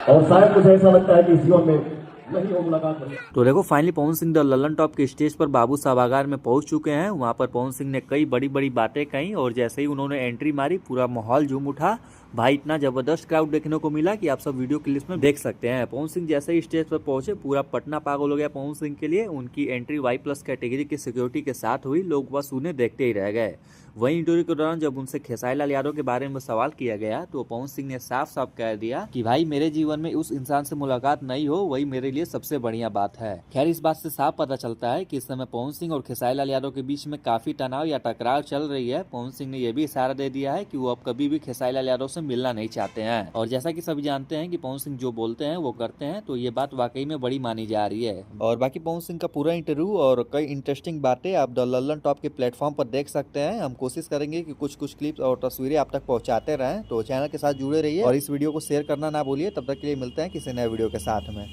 और शायद मुझे ऐसा लगता है कि इस जीवन में नहीं हो मुलाकात नहीं। तो देखो finally Pawan Singh the Lalan top के स्टेज पर बाबू सभागार में पहुंच चुके हैं। वहां पर पवन सिंह ने कई बड़ी बड़ी बातें कही और जैसे ही उन्होंने एंट्री मारी पूरा माहौल झूम उठा। भाई इतना जबरदस्त क्राउड देखने को मिला कि आप सब वीडियो क्लिप में देख सकते हैं। पवन सिंह जैसे ही स्टेज पर पहुंचे पूरा पटना पागल हो गया पवन सिंह के लिए। उनकी एंट्री Y+ कैटेगरी की सिक्योरिटी के साथ हुई, लोग बस उन्हें देखते ही रह गए। वहीं इंटरव्यू के दौरान जब उनसे खेसारी लाल यादव के बारे में सवाल किया गया तो पवन सिंह ने साफ साफ कह दिया कि भाई मेरे जीवन में उस इंसान से मुलाकात नहीं हो वही मेरे लिए सबसे बढ़िया बात है। खैर इस बात से साफ पता चलता है कि इस समय पवन सिंह और खेसारी लाल यादव के बीच में काफी तनाव या टकराव चल रही है। पवन सिंह ने यह भी इशारा दे दिया है कि वो अब कभी भी खेसारी लाल यादव से मिलना नहीं चाहते हैं। और जैसा कि सभी जानते हैं कि पवन सिंह जो बोलते हैं वो करते हैं, तो ये बात वाकई में बड़ी मानी जा रही है। और बाकी पवन सिंह का पूरा इंटरव्यू और कई इंटरेस्टिंग बातें आप द ललन टॉप के प्लेटफॉर्म पर देख सकते हैं। हम कोशिश करेंगे कि कुछ क्लिप्स और तस्वीरें आप तक पहुंचाते रहें, तो चैनल के साथ जुड़े रहिए और इस वीडियो को शेयर करना ना भूलिए। तब तक के लिए मिलते हैं किसी नए वीडियो के साथ में।